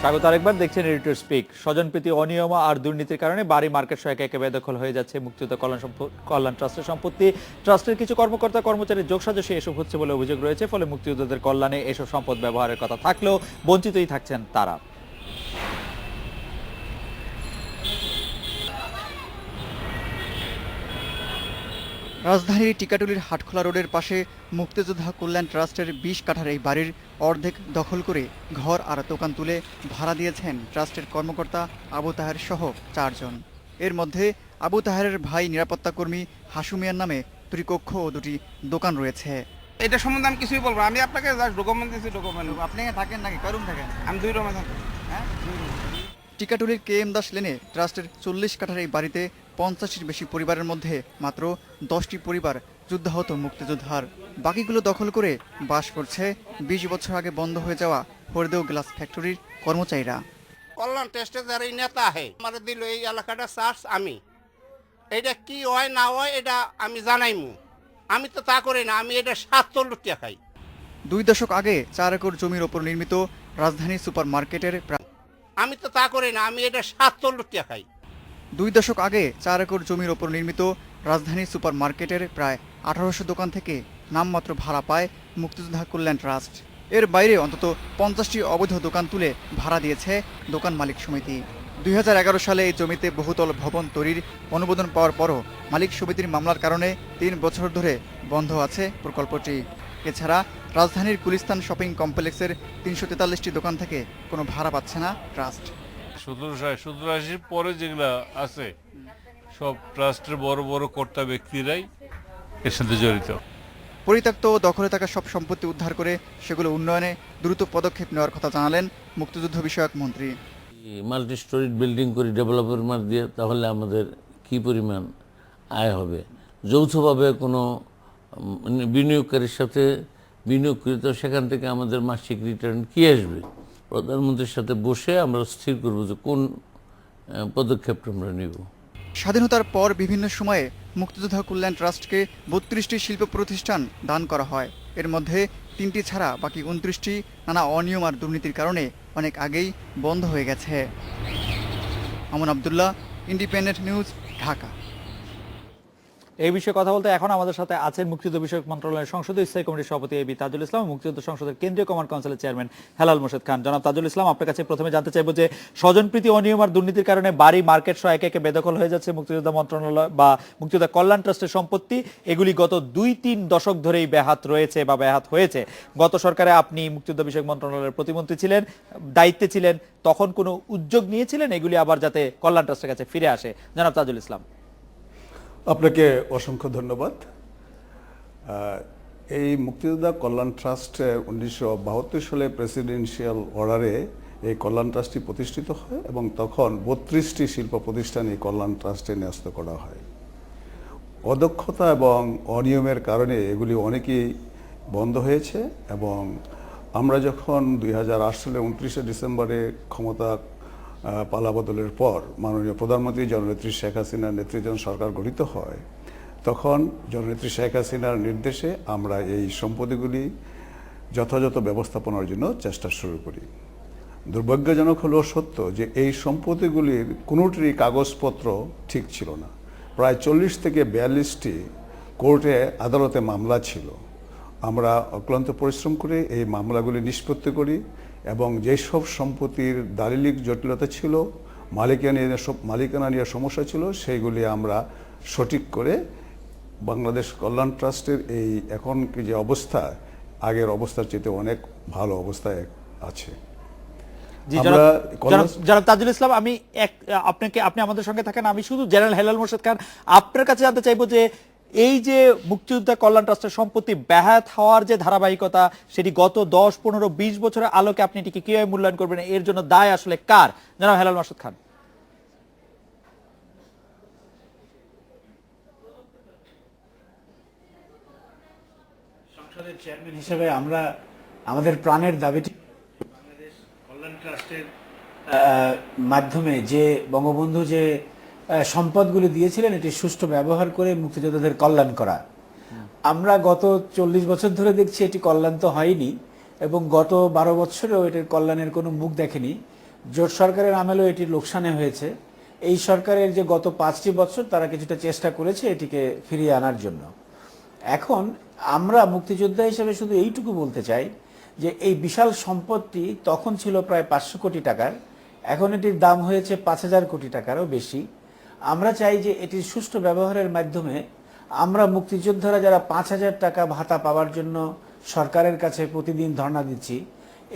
স্বাগত আরেকবার, দেখছেন এডিটর স্পিক। স্বজনপ্রীতি, অনিয়ম আর দুর্নীতির কারণে বাড়ি মার্কেট সহ একে একে বেদখল হয়ে যাচ্ছে মুক্তিযোদ্ধা কল্যাণ ট্রাস্টের সম্পত্তি। ট্রাস্টের কিছু কর্মকর্তা কর্মচারীর যোগসাজশে এসব হচ্ছে বলে অভিযোগ রয়েছে। ফলে মুক্তিযোদ্ধাদের কল্যাণে এসব সম্পদ ব্যবহারের কথা থাকলেও বঞ্চিতই থাকছেন তারা। রাজধানীর টিকাটুলির হাটখোলা রোডের পাশে মুক্তিযোদ্ধা কল্যাণ ট্রাস্টের ২০ কাঠার এই বাড়ির অর্ধেক দখল করে ঘর আর দোকান তুলে ভাড়া দিয়েছেন ট্রাস্টের কর্মকর্তা আবু তাহের সহ ৪ জন। এর মধ্যে আবু তাহেরের ভাই নিরাপত্তাকর্মী হাসু মিয়ার নামে ২টি কক্ষ ও ২টি দোকান রয়েছে। এটা সম্বন্ধে আমি কিছুই বলবো, আমি আপনাকে জাস্ট ডকুমেন্ট দিয়েছি। ডকুমেন্ট আপনি থাকেন নাকি কারণ থাকেন? আমি 2 রুমে থাকি। হ্যাঁ, টিকাটুলির KM দাস লেনে ট্রাস্টের ৪০ কাঠার এই বাড়িতে ৫০-টির বেশি পরিবারের মধ্যে মাত্র ১০টি পরিবার যুদ্ধাহত মুক্তিযোদ্ধার। বাকিগুলো দখল করে বাস করছে ২০ বছর আগে বন্ধ হয়ে যাওয়া হরিদেও গ্লাস ফ্যাক্টরির কর্মচারীরা। কল্যাণ ট্রাস্টের যারা নেতা আছে আমার দিল এই এলাকাটা চার্জ আমি, এটা কি হয় না হয় এটা আমি জানাইমু। আমি তো তা করি না, আমি এটা ৭০ টাকা খাই। ২ দশক আগে ৪ একর জমির ওপর নির্মিত রাজধানী সুপার মার্কেটের আমি তো তা করি না, আমি এটা ৭০ টাকা খাই। ২ দশক আগে ৪ একর জমির ওপর নির্মিত রাজধানী সুপার মার্কেটের প্রায় ১৮০০ দোকান থেকে নামমাত্র ভাড়া পায় মুক্তিযোদ্ধা কল্যাণ ট্রাস্ট। এর বাইরে অন্তত ৫০টি অবৈধ দোকান তুলে ভাড়া দিয়েছে দোকান মালিক সমিতি। ২০১১ সালে এই জমিতে বহুতল ভবন তৈরির অনুমোদন পাওয়ার পরও মালিক সমিতির মামলার কারণে ৩ বছর ধরে বন্ধ আছে প্রকল্পটি। এছাড়া রাজধানীর গুলিস্তান শপিং কমপ্লেক্সের ৩৪৩টি দোকান থেকে কোনো ভাড়া পাচ্ছে না ট্রাস্ট। ১৭৮০ পরে যেগুলা আছে সব ট্রাস্টের বড় বড় কর্তা ব্যক্তিরাই এর সাথে জড়িত। পরিত্যক্ত ও দখলে থাকা সব সম্পত্তি উদ্ধার করে সেগুলো উন্নয়নে দ্রুত পদক্ষেপ নেওয়ার কথা জানালেন মুক্তিযুদ্ধ বিষয়ক মন্ত্রী। মাল্টি স্টোরিড বিল্ডিং করি ডেভেলপের মার দিয়ে, তাহলে আমাদের কি পরিমাণ আয় হবে। যৌথভাবে কোনো বিনিয়োগকারীর সাথে বিনিয়োগ করি, তো সেখান থেকে আমাদের মাসিক রিটার্ন কী আসবে। প্রধানমন্ত্রীর সাথে বসে আমরা স্থির করব যে কোন পদক্ষেপটা আমরা নেব। স্বাধীনতার পর বিভিন্ন সময়ে মুক্তিযোদ্ধা কল্যাণ ট্রাস্টকে ৩২টি শিল্প প্রতিষ্ঠান দান করা হয়। এর মধ্যে ৩টি ছাড়া বাকি ২৯টি নানা অনিয়ম আর দুর্নীতির কারণে অনেক আগেই বন্ধ হয়ে গেছে। আমন আবদুল্লাহ, ইন্ডিপেন্ডেন্ট নিউজ, ঢাকা। এই বিষয়ে কথা বলতে এখন আমাদের সাথে আছেন মুক্তিযুদ্ধ বিষয়ক মন্ত্রণালয়ের সংসদীয় স্থায়ী কমিটির সভাপতি এবি তাজুল ইসলাম, মুক্তিযুদ্ধ সংসদের কেন্দ্রীয় কমান্ড কাউন্সিলের চেয়ারম্যান হেলাল মোর্শেদ খান। জনাব তাজুল ইসলাম, আপনার কাছে প্রথমে জানতে চাইবো যে স্বজনপ্রীতি, অনিয়ম আর দুর্নীতির কারণে বাড়ি মার্কেট সহ একে একে বেদখল হয়ে যাচ্ছে মুক্তিযোদ্ধা মন্ত্রণালয় বা মুক্তিযোদ্ধা কল্যাণ ট্রাস্টের সম্পত্তি। এগুলি গত ২-৩ দশক ধরেই ব্যাহাত রয়েছে বা ব্যাহাত হয়েছে। গত সরকারে আপনি মুক্তিযুদ্ধ বিষয়ক মন্ত্রণালয়ের প্রতিমন্ত্রী ছিলেন, দায়িত্বে ছিলেন, তখন কোনো উদ্যোগ নিয়েছিলেন এগুলি আবার যাতে কল্যাণ ট্রাস্টের কাছে ফিরে আসে? জনাব তাজুল ইসলাম। আপনাকে অসংখ্য ধন্যবাদ। এই মুক্তিযোদ্ধা কল্যাণ ট্রাস্ট ১৯৭২ সালে প্রেসিডেন্সিয়াল অর্ডারে এই কল্যাণ ট্রাস্টটি প্রতিষ্ঠিত হয় এবং তখন ৩২টি শিল্প প্রতিষ্ঠান এই কল্যাণ ট্রাস্টে ন্যস্ত করা হয়। অদক্ষতা এবং অনিয়মের কারণে এগুলি অনেকেই বন্ধ হয়েছে এবং আমরা যখন ২০০৮ সালে ২৯শে ডিসেম্বরে ক্ষমতা পালাবদলের পর মাননীয় প্রধানমন্ত্রী জননেত্রী শেখ হাসিনার নেতৃত্বাধীন সরকার গঠিত হয়, তখন জননেত্রী শেখ হাসিনার নির্দেশে আমরা এই সম্পত্তিগুলি যথাযথ ব্যবস্থাপনার জন্য চেষ্টা শুরু করি। দুর্ভাগ্যজনক হলেও সত্য যে এই সম্পত্তিগুলির কোনোটিরই কাগজপত্র ঠিক ছিল না। প্রায় ৪০ থেকে ৪২টি কোর্টে আদালতে মামলা ছিল। আমরা অক্লান্ত পরিশ্রম করে এই মামলাগুলি নিষ্পত্তি করি এবং যেসব সম্পত্তির দালিলিক জটিলতা ছিল, মালিকানা নিয়ে সমস্যা ছিল, সেইগুলি আমরা সঠিক করে বাংলাদেশ কল্যাণ ট্রাস্টের এই এখন যে অবস্থা, আগের অবস্থার চেয়ে অনেক ভালো অবস্থায় আছে। জনাব তাজুল ইসলাম, আপনি আমাদের সঙ্গে থাকেন। আমি শুধু জেনারেল হেলাল মোর্শেদ খান, আপনার কাছে জানতে চাইবো যে এই যে মুক্তিযোদ্ধা কল্যাণ ট্রাস্টের সম্পত্তি ব্যাহত হওয়ার যে ধারাবাহিকতা, সেটি গত ১০, ১৫, ২০ বছরের আলোকে আপনি এটিকে কিভাবে মূল্যায়ন করবেন? এর জন্য দায় আসলে কার? জনাব হেলাল মোর্শেদ খান। সংসদের চেয়ারম্যান হিসেবে আমরা আমাদের প্রাণের দাবিটি বাংলাদেশ কল্যাণ ট্রাস্টের মাধ্যমে যে বঙ্গবন্ধু যে সম্পদগুলি দিয়েছিলেন এটি সুষ্ঠু ব্যবহার করে মুক্তিযোদ্ধাদের কল্যাণ করা। আমরা গত ৪০ বছর ধরে দেখছি এটি কল্যাণ তো হয়নি এবং গত ১২ বছরেও এটির কল্যাণের কোনো মুখ দেখেনি। জোট সরকারের আমলেও এটি লোকসানে হয়েছে। এই সরকারের যে গত 5টি বছর তারা কিছুটা চেষ্টা করেছে এটিকে ফিরিয়ে আনার জন্য। এখন আমরা মুক্তিযোদ্ধা হিসেবে শুধু এইটুকু বলতে চাই যে এই বিশাল সম্পদটি তখন ছিল প্রায় 500 কোটি টাকার, এখন এটির দাম হয়েছে 5000 কোটি টাকারও বেশি। আমরা চাই যে এটির সুষ্ঠু ব্যবহারের মাধ্যমে আমরা মুক্তিযোদ্ধারা যারা 5000 টাকা ভাতা পাওয়ার জন্য সরকারের কাছে প্রতিদিন ধর্ণা দিচ্ছি,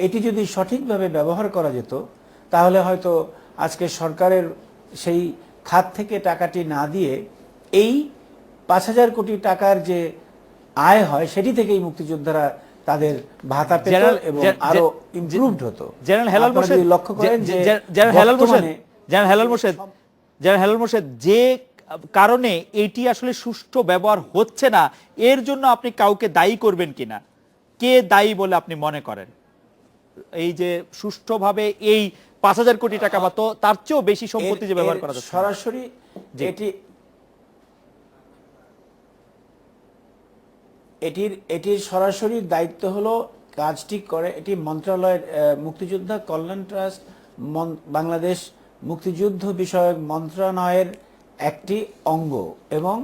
এটি যদি সঠিকভাবে ব্যবহার করা যেত তাহলে হয়তো আজকে সরকারের সেই খাত থেকে টাকাটি না দিয়ে এই 5000 কোটি টাকার যে আয় হয় সেটি থেকেই মুক্তিযোদ্ধারা তাদের ভাতা পেত এবং আরো ইমপ্রুভড হতো। জেনারেল হেলাল আপনারা মোর্শেদ যদি লক্ষ্য করেন যে জেনারেল হেলাল মোর্শেদ বর্তমানে জেনারেল হেলাল মোর্শেদ যে কারণে এটি আসলে সুষ্ঠু ব্যবহার হচ্ছে না, এর জন্য আপনি কাউকে দায়ী করবেন কিনা? কে দায়ী বলে আপনি মনে করেন? এই যে সুষ্ঠুভাবে এই 5000 কোটি টাকা বা তো তার চেয়েও বেশি সম্পত্তি যে ব্যবহার করা যাচ্ছে না। সরাসরি এটির সরাসরি দায়িত্ব হলো কাজটি করে এটি মন্ত্রণালয়ের মুক্তিযোদ্ধা কল্যাণ ট্রাস্ট বাংলাদেশ মুক্তিযুদ্ধ বিষয়ক মন্ত্রণালয়ের একটি অঙ্গ এবং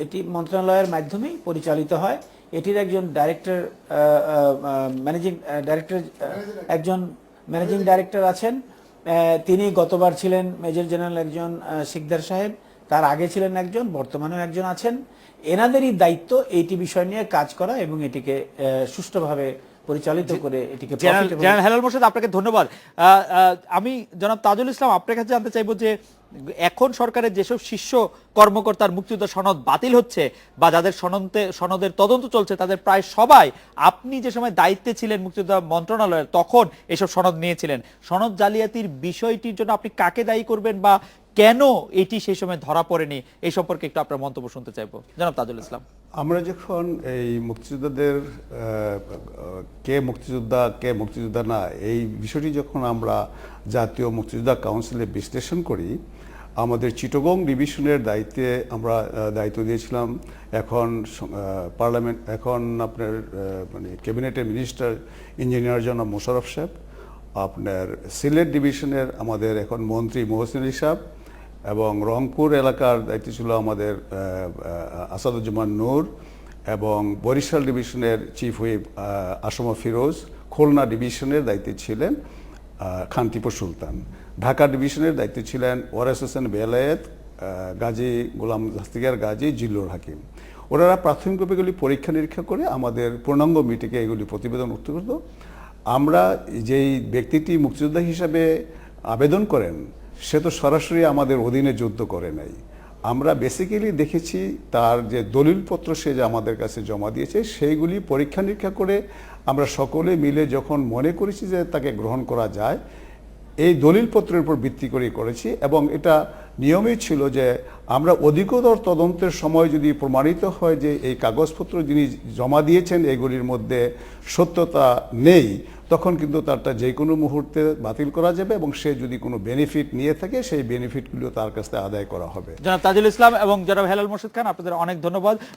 এটি মন্ত্রণালয়ের মাধ্যমেই পরিচালিত হয়। এটির একজন ডাইরেক্টর ম্যানেজিং ডাইরেক্টর আছেন। তিনি গতবার ছিলেন মেজর জেনারেল একজন শিকদার সাহেব, তার আগে ছিলেন একজন, বর্তমানেও একজন আছেন। এনাদেরই দায়িত্ব এইটি বিষয় নিয়ে কাজ করা এবং এটিকে সুষ্ঠুভাবে পরিচালিত করে এটিকে জেনারেল হেলাল মোর্শেদ, আপনাকে ধন্যবাদ। আমি জনাব তাজুল ইসলাম আপনার কাছে জানতে চাইবো যে এখন সরকারের যেসব শীর্ষ কর্মকর্তার মুক্তিযোদ্ধা সনদ বাতিল হচ্ছে বা যাদের সনদের তদন্ত চলছে তাদের প্রায় সবাই আপনি যে সময় দায়িত্বে ছিলেন মুক্তিযোদ্ধা মন্ত্রণালয়ের তখন এসব সনদ নিয়েছিলেন। সনদ জালিয়াতির বিষয়টির জন্য আপনি কাকে দায়ী করবেন বা কেন এটি সেই সময় ধরা পড়েনি, এই সম্পর্কে একটু আপনার মন্তব্য শুনতে চাইবো জনাব তাজুল ইসলাম। আমরা যখন এই মুক্তিযোদ্ধাদের কে মুক্তিযোদ্ধা না এই বিষয়টি যখন আমরা জাতীয় মুক্তিযোদ্ধা কাউন্সিলে বিশ্লেষণ করি, আমাদের চিটাগং ডিভিশনের দায়িত্ব দিয়েছিলাম এখন আপনার মানে ক্যাবিনেটের মিনিস্টার ইঞ্জিনিয়ার জনাব মোশাররফ সাহেব, আপনার সিলেট ডিভিশনের আমাদের এখন মন্ত্রী মহসিন আলী সাহেব, এবং রংপুর এলাকার দায়িত্ব ছিল আমাদের আসাদুজ্জামান নূর, এবং বরিশাল ডিভিশনের চিফ হুইপ আসম ফিরোজ, খুলনা ডিভিশনের দায়িত্বে ছিলেন খান টিপু সুলতান, ঢাকা ডিভিশনের দায়িত্বে ছিলেন ওয়ারেস হোসেন বেলায়েত, গাজী গোলাম দস্তগীর গাজী, জিল্লুর হাকিম। ওনারা প্রাথমিকভাবে এগুলি পরীক্ষা নিরীক্ষা করে আমাদের পূর্ণাঙ্গ মিটিংয়ে এগুলি প্রতিবেদন উত্তর করত। আমরা যেই ব্যক্তিটি মুক্তিযোদ্ধা হিসাবে আবেদন করেন সে তো সরাসরি আমাদের অধীনে যুদ্ধ করে নাই। আমরা বেসিক্যালি দেখেছি তার যে দলিলপত্র সে যে আমাদের কাছে জমা দিয়েছে সেইগুলি পরীক্ষা নিরীক্ষা করে আমরা সকলে মিলে যখন মনে করেছি যে তাকে গ্রহণ করা যায়, এই দলিলপত্রের উপর ভিত্তি করে করেছি। এবং এটা নিয়মই ছিল যে আমরা অধিকতর তদন্তের সময় যদি প্রমাণিত হয় যে এই কাগজপত্র যিনি জমা দিয়েছেন এগুলির মধ্যে সত্যতা নেই, তখন কিন্তু তারটা যে কোনো মুহূর্তে বাতিল করা যাবে এবং সে যদি কোনো বেনিফিট নিয়ে থাকে সেই বেনিফিটগুলো তার কাছ থেকে আদায় করা হবে। জনাব তাজুল ইসলাম এবং জনাব হেলাল মোর্শেদ খান, আপনাদের অনেক ধন্যবাদ।